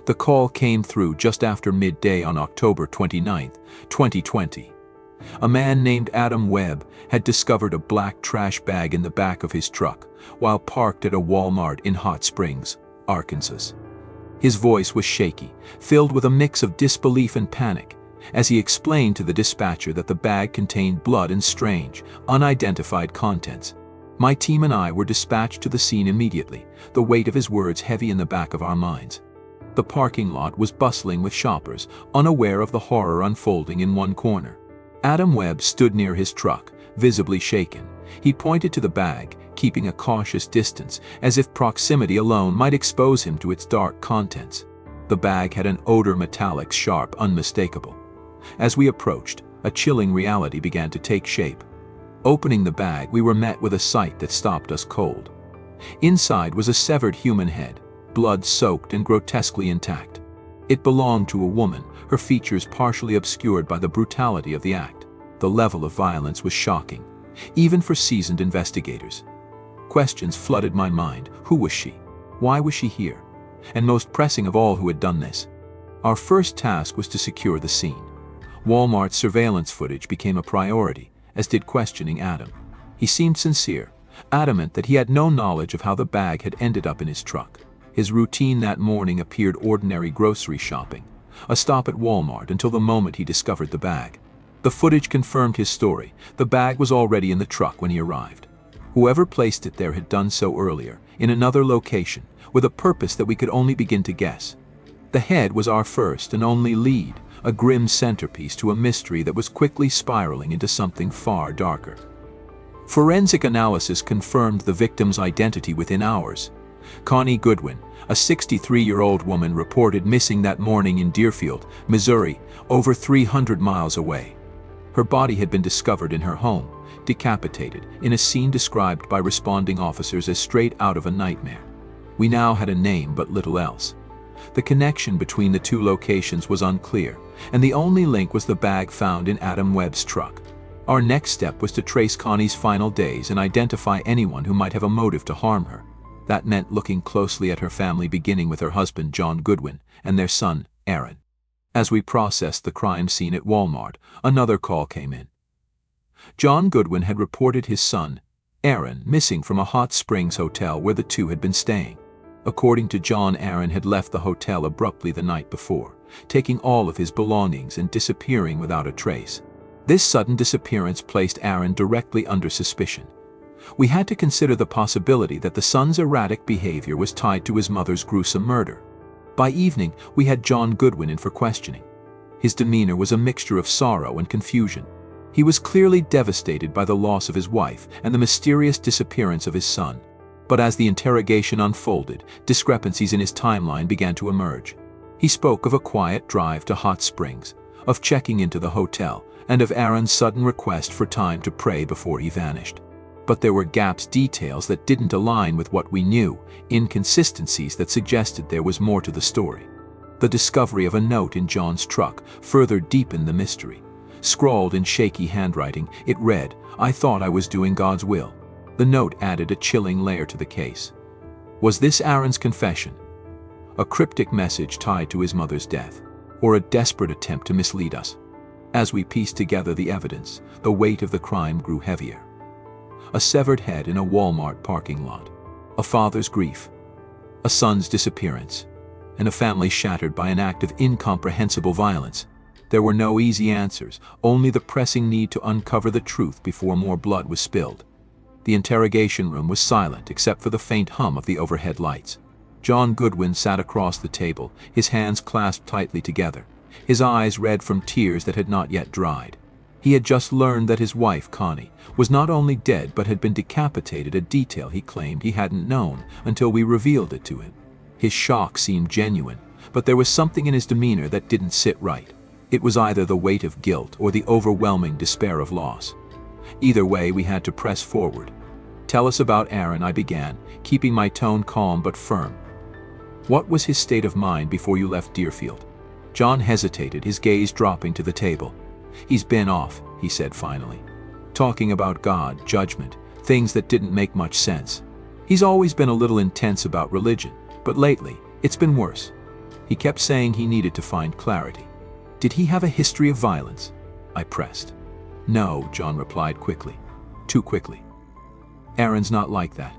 The call came through just after midday on October 29, 2020. A man named Adam Webb had discovered a black trash bag in the back of his truck while parked at a Walmart in Hot Springs, Arkansas. His voice was shaky, filled with a mix of disbelief and panic, as he explained to the dispatcher that the bag contained blood and strange, unidentified contents. My team and I were dispatched to the scene immediately, the weight of his words heavy in the back of our minds. The parking lot was bustling with shoppers, unaware of the horror unfolding in one corner. Adam Webb stood near his truck, visibly shaken. He pointed to the bag, keeping a cautious distance, as if proximity alone might expose him to its dark contents. The bag had an odor metallic, sharp, unmistakable. As we approached, a chilling reality began to take shape. Opening the bag, we were met with a sight that stopped us cold. Inside was a severed human head, blood-soaked and grotesquely intact. It belonged to a woman, her features partially obscured by the brutality of the act. The level of violence was shocking, even for seasoned investigators. Questions flooded my mind. Who was she? Why was she here? And most pressing of all, who had done this? Our first task was to secure the scene. Walmart's surveillance footage became a priority, as did questioning Adam. He seemed sincere, adamant that he had no knowledge of how the bag had ended up in his truck. His routine that morning appeared ordinary grocery shopping, a stop at Walmart until the moment he discovered the bag. The footage confirmed his story. The bag was already in the truck when he arrived. Whoever placed it there had done so earlier, in another location, with a purpose that we could only begin to guess. The head was our first and only lead, a grim centerpiece to a mystery that was quickly spiraling into something far darker. Forensic analysis confirmed the victim's identity within hours. Connie Goodwin, a 63-year-old woman, reported missing that morning in Deerfield, Missouri, over 300 miles away. Her body had been discovered in her home, decapitated, in a scene described by responding officers as straight out of a nightmare. We now had a name but little else. The connection between the two locations was unclear, and the only link was the bag found in Adam Webb's truck. Our next step was to trace Connie's final days and identify anyone who might have a motive to harm her. That meant looking closely at her family, beginning with her husband, John Goodwin, and their son, Aaron. As we processed the crime scene at Walmart, another call came in. John Goodwin had reported his son, Aaron, missing from a Hot Springs hotel where the two had been staying. According to John, Aaron had left the hotel abruptly the night before, taking all of his belongings and disappearing without a trace. This sudden disappearance placed Aaron directly under suspicion. We had to consider the possibility that the son's erratic behavior was tied to his mother's gruesome murder. By evening, we had John Goodwin in for questioning. His demeanor was a mixture of sorrow and confusion. He was clearly devastated by the loss of his wife and the mysterious disappearance of his son. But as the interrogation unfolded, discrepancies in his timeline began to emerge. He spoke of a quiet drive to Hot Springs, of checking into the hotel, and of Aaron's sudden request for time to pray before he vanished. But there were gaps, details that didn't align with what we knew, inconsistencies that suggested there was more to the story. The discovery of a note in John's truck further deepened the mystery. Scrawled in shaky handwriting, it read, "I thought I was doing God's will." The note added a chilling layer to the case. Was this Aaron's confession? A cryptic message tied to his mother's death? Or a desperate attempt to mislead us? As we pieced together the evidence, the weight of the crime grew heavier. A severed head in a Walmart parking lot, a father's grief, a son's disappearance, and a family shattered by an act of incomprehensible violence. There were no easy answers, only the pressing need to uncover the truth before more blood was spilled. The interrogation room was silent except for the faint hum of the overhead lights. John Goodwin sat across the table, his hands clasped tightly together, his eyes red from tears that had not yet dried. He had just learned that his wife, Connie, was not only dead but had been decapitated, a detail he claimed he hadn't known until we revealed it to him. His shock seemed genuine, but there was something in his demeanor that didn't sit right. It was either the weight of guilt or the overwhelming despair of loss. Either way, we had to press forward. "Tell us about Aaron," I began, keeping my tone calm but firm. "What was his state of mind before you left Deerfield?" John hesitated, his gaze dropping to the table. "He's been off," he said finally. "Talking about God, judgment, things that didn't make much sense. He's always been a little intense about religion, but lately, it's been worse." He kept saying he needed to find clarity. Did he have a history of violence? I pressed. No, John replied quickly. Too quickly. Aaron's not like that.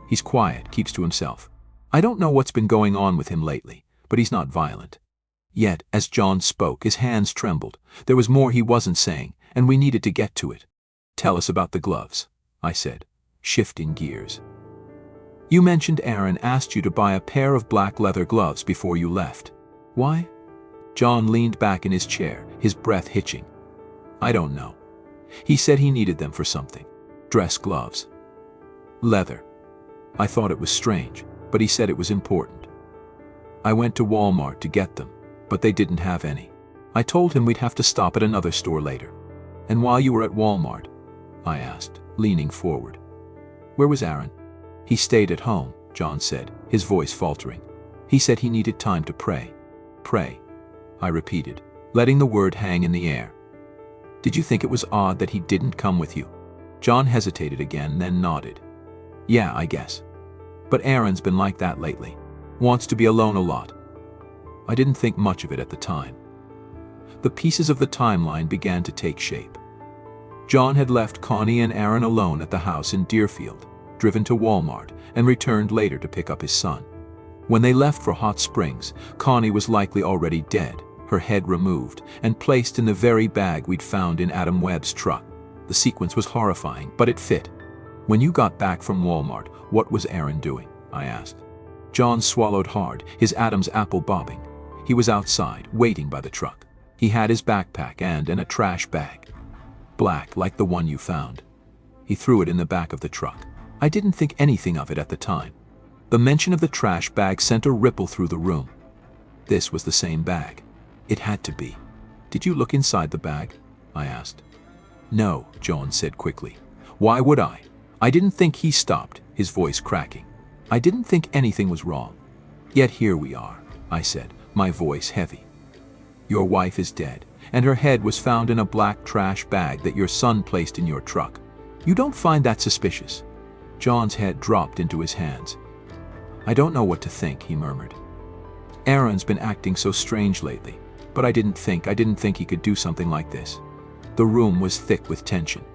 He's quiet, keeps to himself. I don't know what's been going on with him lately, but he's not violent. Yet, as John spoke, his hands trembled. There was more he wasn't saying, and we needed to get to it. Tell us about the gloves, I said, shifting gears. You mentioned Aaron asked you to buy a pair of black leather gloves before you left. Why? John leaned back in his chair, his breath hitching. I don't know. He said he needed them for something. Dress gloves. Leather. I thought it was strange, but he said it was important. I went to Walmart to get them, but they didn't have any. I told him we'd have to stop at another store later. And while you were at Walmart, I asked, leaning forward, where was Aaron? He stayed at home, John said, his voice faltering. He said he needed time to pray. Pray, I repeated, letting the word hang in the air. Did you think it was odd that he didn't come with you? John hesitated again, then nodded. Yeah, I guess. But Aaron's been like that lately. Wants to be alone a lot. I didn't think much of it at the time. The pieces of the timeline began to take shape. John had left Connie and Aaron alone at the house in Deerfield, driven to Walmart, and returned later to pick up his son. When they left for Hot Springs, Connie was likely already dead, her head removed, and placed in the very bag we'd found in Adam Webb's truck. The sequence was horrifying, but it fit. When you got back from Walmart, what was Aaron doing? I asked. John swallowed hard, his Adam's apple bobbing. He was outside, waiting by the truck. He had his backpack and a trash bag. Black, like the one you found. He threw it in the back of the truck. I didn't think anything of it at the time. The mention of the trash bag sent a ripple through the room. This was the same bag. It had to be. Did you look inside the bag? I asked. No, John said quickly. Why would I? I didn't think. He stopped, his voice cracking. I didn't think anything was wrong. Yet here we are, I said, my voice heavy. Your wife is dead, and her head was found in a black trash bag that your son placed in your truck. You don't find that suspicious? John's head dropped into his hands. I don't know what to think, he murmured. Aaron's been acting so strange lately, but I didn't think he could do something like this. The room was thick with tension.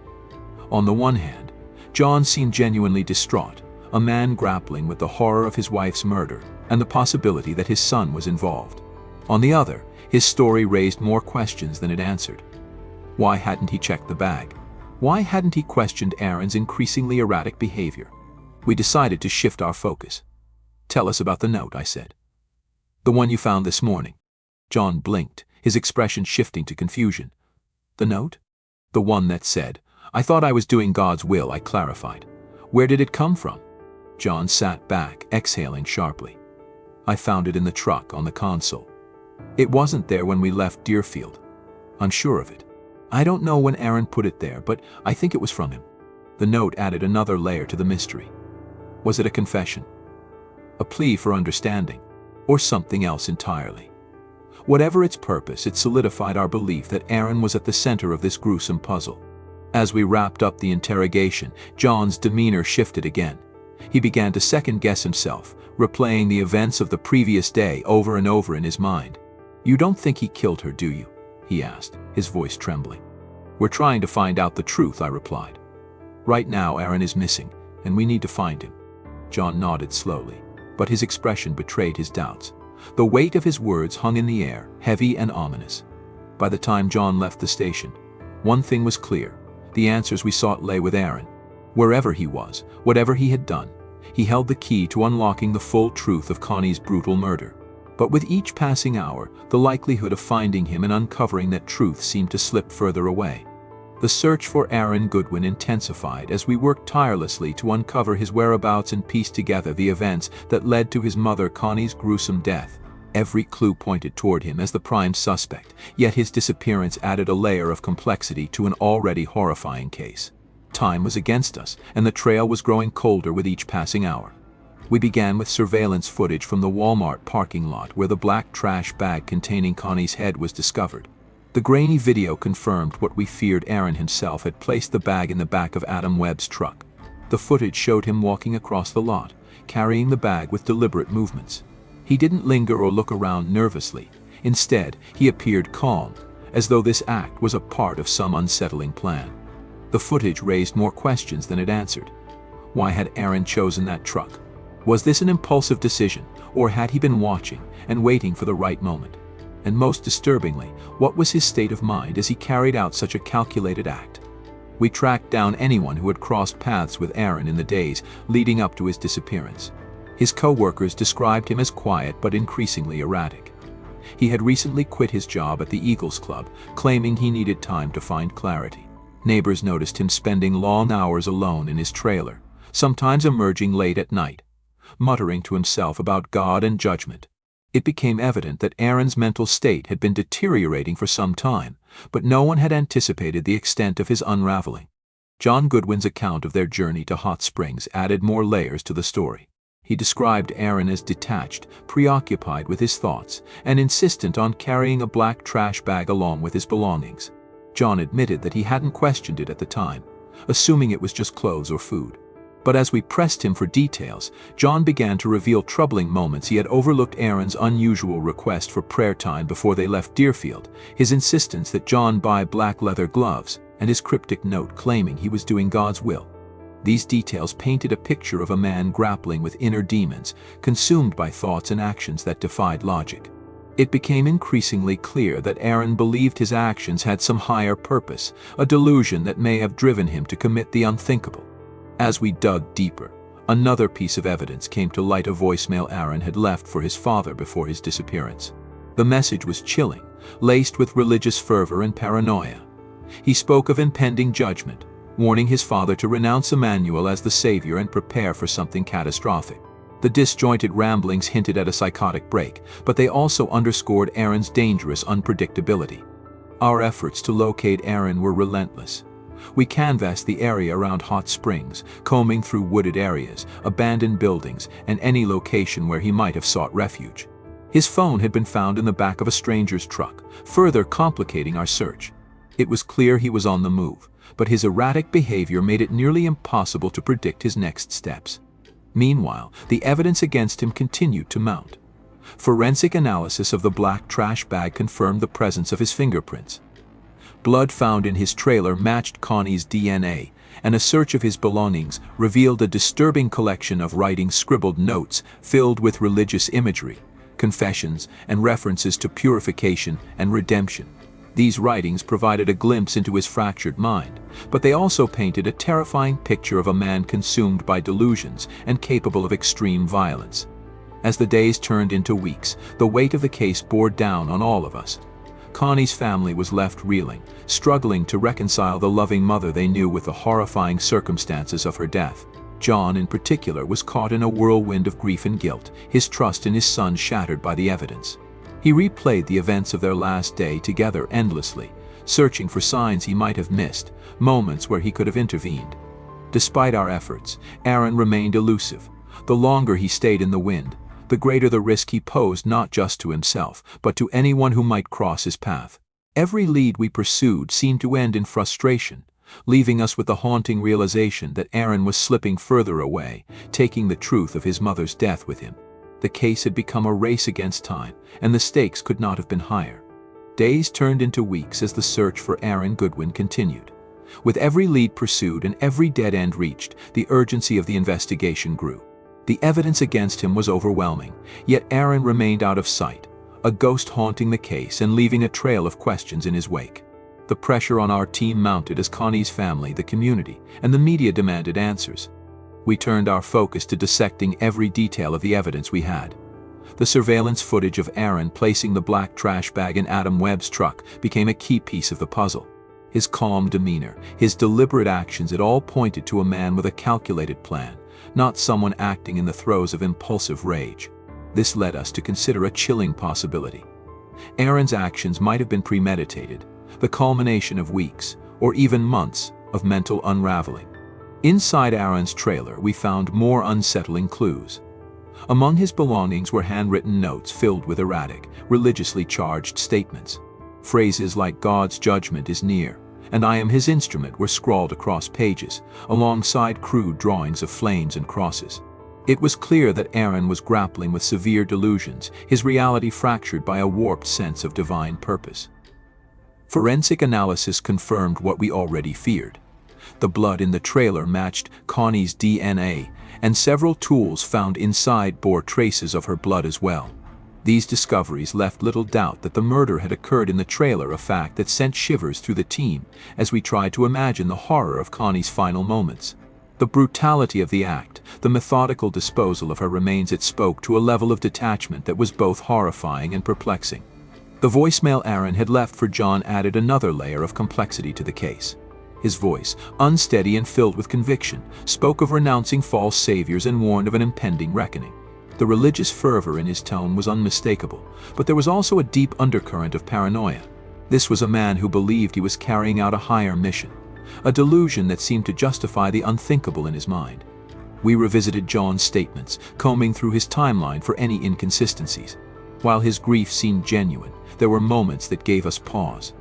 On the one hand, John seemed genuinely distraught, a man grappling with the horror of his wife's murder and the possibility that his son was involved. On the other, his story raised more questions than it answered. Why hadn't he checked the bag? Why hadn't he questioned Aaron's increasingly erratic behavior? We decided to shift our focus. Tell us about the note, I said. The one you found this morning. John blinked, his expression shifting to confusion. The note? The one that said, I thought I was doing God's will, I clarified. Where did it come from? John sat back, exhaling sharply. I found it in the truck on the console. It wasn't there when we left Deerfield. I'm sure of it. I don't know when Aaron put it there, but I think it was from him. The note added another layer to the mystery. Was it a confession? A plea for understanding? Or something else entirely? Whatever its purpose, it solidified our belief that Aaron was at the center of this gruesome puzzle. As we wrapped up the interrogation, John's demeanor shifted again. He began to second-guess himself, replaying the events of the previous day over and over in his mind. You don't think he killed her, do you? He asked, his voice trembling. We're trying to find out the truth, I replied. Right now, Aaron is missing, and we need to find him. John nodded slowly, but his expression betrayed his doubts. The weight of his words hung in the air, heavy and ominous. By the time John left the station, one thing was clear. The answers we sought lay with Aaron. Wherever he was, whatever he had done, he held the key to unlocking the full truth of Connie's brutal murder. But with each passing hour, the likelihood of finding him and uncovering that truth seemed to slip further away. The search for Aaron Goodwin intensified as we worked tirelessly to uncover his whereabouts and piece together the events that led to his mother Connie's gruesome death. Every clue pointed toward him as the prime suspect, yet his disappearance added a layer of complexity to an already horrifying case. Time was against us, and the trail was growing colder with each passing hour. We began with surveillance footage from the Walmart parking lot where the black trash bag containing Connie's head was discovered. The grainy video confirmed what we feared. Aaron himself had placed the bag in the back of Adam Webb's truck. The footage showed him walking across the lot, carrying the bag with deliberate movements. He didn't linger or look around nervously. Instead, he appeared calm, as though this act was a part of some unsettling plan. The footage raised more questions than it answered. Why had Aaron chosen that truck? Was this an impulsive decision, or had he been watching and waiting for the right moment? And most disturbingly, what was his state of mind as he carried out such a calculated act? We tracked down anyone who had crossed paths with Aaron in the days leading up to his disappearance. His co-workers described him as quiet but increasingly erratic. He had recently quit his job at the Eagles Club, claiming he needed time to find clarity. Neighbors noticed him spending long hours alone in his trailer, sometimes emerging late at night, muttering to himself about God and judgment. It became evident that Aaron's mental state had been deteriorating for some time, but no one had anticipated the extent of his unraveling. John Goodwin's account of their journey to Hot Springs added more layers to the story. He described Aaron as detached, preoccupied with his thoughts, and insistent on carrying a black trash bag along with his belongings. John admitted that he hadn't questioned it at the time, assuming it was just clothes or food. But as we pressed him for details, John began to reveal troubling moments he had overlooked: Aaron's unusual request for prayer time before they left Deerfield, his insistence that John buy black leather gloves, and his cryptic note claiming he was doing God's will. These details painted a picture of a man grappling with inner demons, consumed by thoughts and actions that defied logic. It became increasingly clear that Aaron believed his actions had some higher purpose, a delusion that may have driven him to commit the unthinkable. As we dug deeper, another piece of evidence came to light: a voicemail Aaron had left for his father before his disappearance. The message was chilling, laced with religious fervor and paranoia. He spoke of impending judgment, warning his father to renounce Emmanuel as the savior and prepare for something catastrophic. The disjointed ramblings hinted at a psychotic break, but they also underscored Aaron's dangerous unpredictability. Our efforts to locate Aaron were relentless. We canvassed the area around Hot Springs, combing through wooded areas, abandoned buildings, and any location where he might have sought refuge. His phone had been found in the back of a stranger's truck, further complicating our search. It was clear he was on the move, but his erratic behavior made it nearly impossible to predict his next steps. Meanwhile, the evidence against him continued to mount. Forensic analysis of the black trash bag confirmed the presence of his fingerprints. Blood found in his trailer matched Connie's DNA, and a search of his belongings revealed a disturbing collection of writing, scribbled notes filled with religious imagery, confessions, and references to purification and redemption. These writings provided a glimpse into his fractured mind, but they also painted a terrifying picture of a man consumed by delusions and capable of extreme violence. As the days turned into weeks, the weight of the case bore down on all of us. Connie's family was left reeling, struggling to reconcile the loving mother they knew with the horrifying circumstances of her death. John, in particular, was caught in a whirlwind of grief and guilt, his trust in his son shattered by the evidence. He replayed the events of their last day together endlessly, searching for signs he might have missed, moments where he could have intervened. Despite our efforts, Aaron remained elusive. The longer he stayed in the wind, the greater the risk he posed, not just to himself, but to anyone who might cross his path. Every lead we pursued seemed to end in frustration, leaving us with the haunting realization that Aaron was slipping further away, taking the truth of his mother's death with him. The case had become a race against time, and the stakes could not have been higher. Days turned into weeks as the search for Aaron Goodwin continued. With every lead pursued and every dead end reached, the urgency of the investigation grew. The evidence against him was overwhelming, yet Aaron remained out of sight, a ghost haunting the case and leaving a trail of questions in his wake. The pressure on our team mounted as Connie's family, the community, and the media demanded answers. We turned our focus to dissecting every detail of the evidence we had. The surveillance footage of Aaron placing the black trash bag in Adam Webb's truck became a key piece of the puzzle. His calm demeanor, his deliberate actions, it all pointed to a man with a calculated plan, not someone acting in the throes of impulsive rage. This led us to consider a chilling possibility. Aaron's actions might have been premeditated, the culmination of weeks, or even months, of mental unraveling. Inside Aaron's trailer, we found more unsettling clues. Among his belongings were handwritten notes filled with erratic, religiously charged statements. Phrases like "God's judgment is near," and "I am his instrument" were scrawled across pages, alongside crude drawings of flames and crosses. It was clear that Aaron was grappling with severe delusions, his reality fractured by a warped sense of divine purpose. Forensic analysis confirmed what we already feared. The blood in the trailer matched Connie's DNA, and several tools found inside bore traces of her blood as well. These discoveries left little doubt that the murder had occurred in the trailer, a fact that sent shivers through the team as we tried to imagine the horror of Connie's final moments. The brutality of the act, the methodical disposal of her remains, it spoke to a level of detachment that was both horrifying and perplexing. The voicemail Aaron had left for John added another layer of complexity to the case. His voice, unsteady and filled with conviction, spoke of renouncing false saviors and warned of an impending reckoning. The religious fervor in his tone was unmistakable, but there was also a deep undercurrent of paranoia. This was a man who believed he was carrying out a higher mission, a delusion that seemed to justify the unthinkable in his mind. We revisited John's statements, combing through his timeline for any inconsistencies. While his grief seemed genuine, there were moments that gave us pause.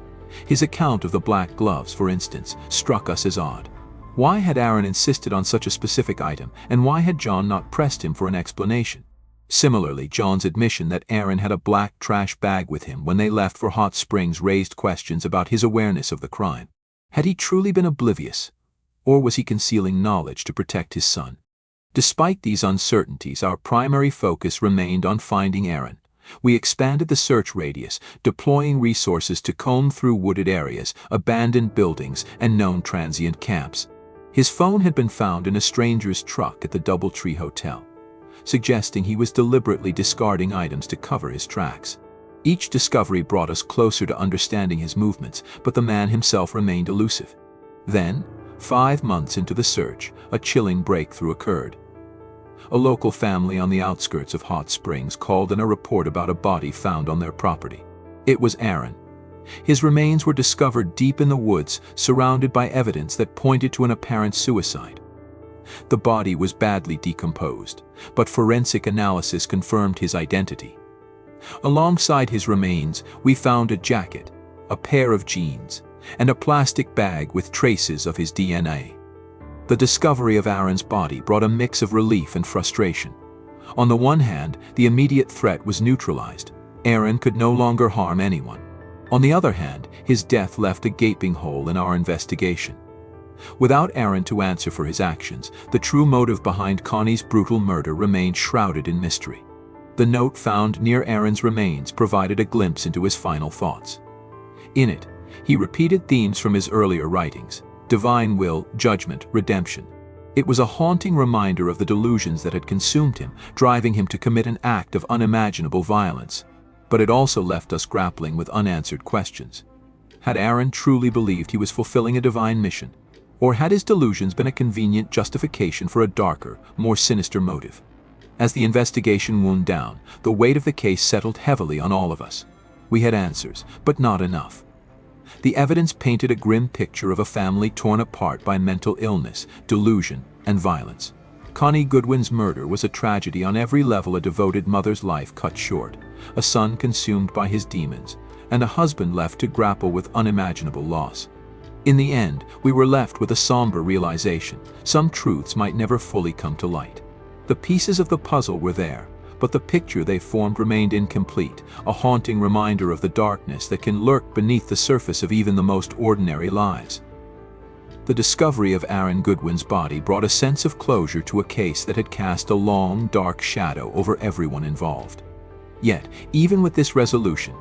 His account of the black gloves, for instance, struck us as odd. Why had Aaron insisted on such a specific item, and why had John not pressed him for an explanation? Similarly, John's admission that Aaron had a black trash bag with him when they left for Hot Springs raised questions about his awareness of the crime. Had he truly been oblivious, or was he concealing knowledge to protect his son? Despite these uncertainties, our primary focus remained on finding Aaron. We expanded the search radius, deploying resources to comb through wooded areas, abandoned buildings, and known transient camps. His phone had been found in a stranger's truck at the Doubletree Hotel, suggesting he was deliberately discarding items to cover his tracks. Each discovery brought us closer to understanding his movements, but the man himself remained elusive. Then, 5 months into the search, a chilling breakthrough occurred. A local family on the outskirts of Hot Springs called in a report about a body found on their property. It was Aaron. His remains were discovered deep in the woods, surrounded by evidence that pointed to an apparent suicide. The body was badly decomposed, but forensic analysis confirmed his identity. Alongside his remains, we found a jacket, a pair of jeans, and a plastic bag with traces of his DNA. The discovery of Aaron's body brought a mix of relief and frustration. On the one hand, the immediate threat was neutralized. Aaron could no longer harm anyone. On the other hand, his death left a gaping hole in our investigation. Without Aaron to answer for his actions, the true motive behind Connie's brutal murder remained shrouded in mystery. The note found near Aaron's remains provided a glimpse into his final thoughts. In it, he repeated themes from his earlier writings: divine will, judgment, redemption. It was a haunting reminder of the delusions that had consumed him, driving him to commit an act of unimaginable violence. But it also left us grappling with unanswered questions. Had Aaron truly believed he was fulfilling a divine mission? Or had his delusions been a convenient justification for a darker, more sinister motive? As the investigation wound down, the weight of the case settled heavily on all of us. We had answers, but not enough. The evidence painted a grim picture of a family torn apart by mental illness, delusion, and violence. Connie Goodwin's murder was a tragedy on every level: a devoted mother's life cut short, a son consumed by his demons, and a husband left to grapple with unimaginable loss. In the end, we were left with a somber realization: some truths might never fully come to light. The pieces of the puzzle were there, but the picture they formed remained incomplete, a haunting reminder of the darkness that can lurk beneath the surface of even the most ordinary lives. The discovery of Aaron Goodwin's body brought a sense of closure to a case that had cast a long, dark shadow over everyone involved. Yet, even with this resolution,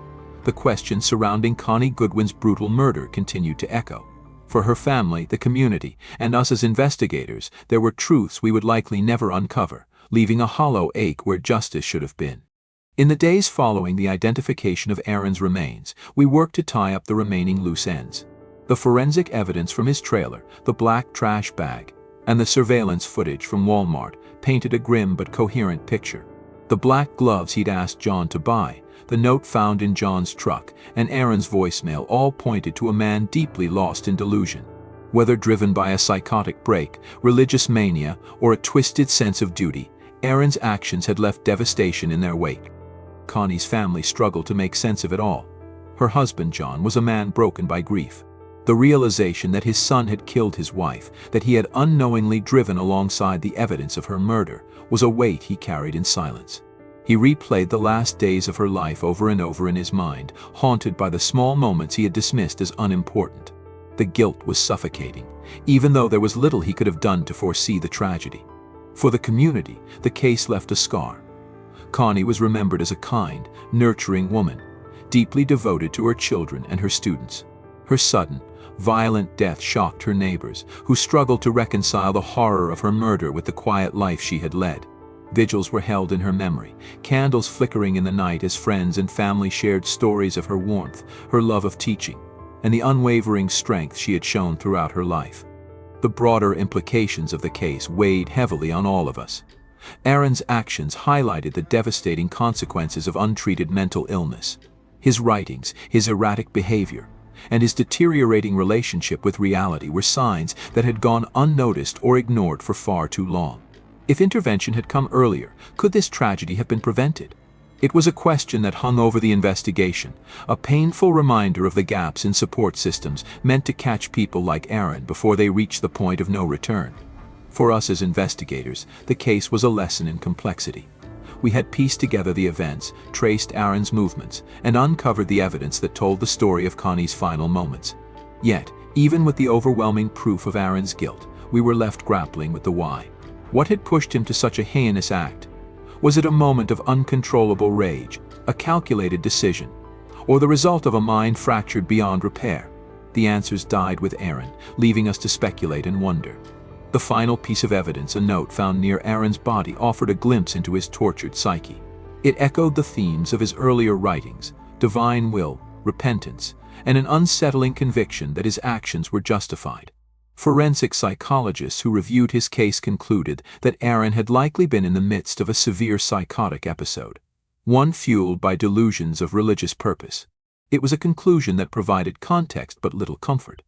the questions surrounding Connie Goodwin's brutal murder continued to echo. For her family, the community, and us as investigators, there were truths we would likely never uncover, leaving a hollow ache where justice should have been. In the days following the identification of Aaron's remains, we worked to tie up the remaining loose ends. The forensic evidence from his trailer, the black trash bag, and the surveillance footage from Walmart painted a grim but coherent picture. The black gloves he'd asked John to buy, the note found in John's truck, and Aaron's voicemail all pointed to a man deeply lost in delusion. Whether driven by a psychotic break, religious mania, or a twisted sense of duty, Aaron's actions had left devastation in their wake. Connie's family struggled to make sense of it all. Her husband, John, was a man broken by grief. The realization that his son had killed his wife, that he had unknowingly driven alongside the evidence of her murder, was a weight he carried in silence. He replayed the last days of her life over and over in his mind, haunted by the small moments he had dismissed as unimportant. The guilt was suffocating, even though there was little he could have done to foresee the tragedy. For the community, the case left a scar. Connie was remembered as a kind, nurturing woman, deeply devoted to her children and her students. Her sudden, violent death shocked her neighbors, who struggled to reconcile the horror of her murder with the quiet life she had led. Vigils were held in her memory, candles flickering in the night as friends and family shared stories of her warmth, her love of teaching, and the unwavering strength she had shown throughout her life. The broader implications of the case weighed heavily on all of us. Aaron's actions highlighted the devastating consequences of untreated mental illness. His writings, his erratic behavior, and his deteriorating relationship with reality were signs that had gone unnoticed or ignored for far too long. If intervention had come earlier, could this tragedy have been prevented? It was a question that hung over the investigation, a painful reminder of the gaps in support systems meant to catch people like Aaron before they reached the point of no return. For us as investigators, the case was a lesson in complexity. We had pieced together the events, traced Aaron's movements, and uncovered the evidence that told the story of Connie's final moments. Yet, even with the overwhelming proof of Aaron's guilt, we were left grappling with the why. What had pushed him to such a heinous act? Was it a moment of uncontrollable rage, a calculated decision, or the result of a mind fractured beyond repair? The answers died with Aaron, leaving us to speculate and wonder. The final piece of evidence, a note found near Aaron's body, offered a glimpse into his tortured psyche. It echoed the themes of his earlier writings: divine will, repentance, and an unsettling conviction that his actions were justified. Forensic psychologists who reviewed his case concluded that Aaron had likely been in the midst of a severe psychotic episode, one fueled by delusions of religious purpose. It was a conclusion that provided context but little comfort.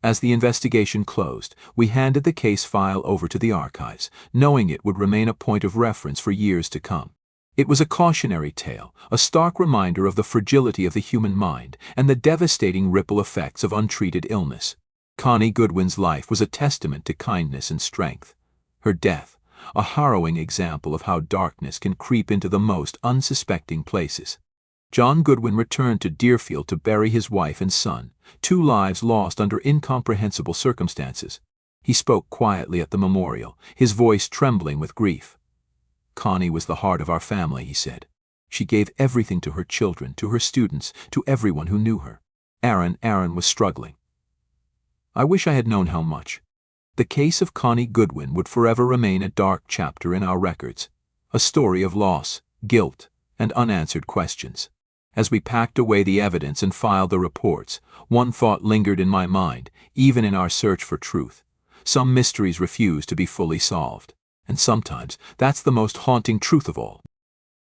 As the investigation closed, we handed the case file over to the archives, knowing it would remain a point of reference for years to come. It was a cautionary tale, a stark reminder of the fragility of the human mind and the devastating ripple effects of untreated illness. Connie Goodwin's life was a testament to kindness and strength. Her death, a harrowing example of how darkness can creep into the most unsuspecting places. John Goodwin returned to Deerfield to bury his wife and son, two lives lost under incomprehensible circumstances. He spoke quietly at the memorial, his voice trembling with grief. "Connie was the heart of our family," he said. "She gave everything to her children, to her students, to everyone who knew her." Aaron was struggling. "I wish I had known how much." The case of Connie Goodwin would forever remain a dark chapter in our records, a story of loss, guilt, and unanswered questions. As we packed away the evidence and filed the reports, one thought lingered in my mind, even in our search for truth. Some mysteries refuse to be fully solved. And sometimes, that's the most haunting truth of all.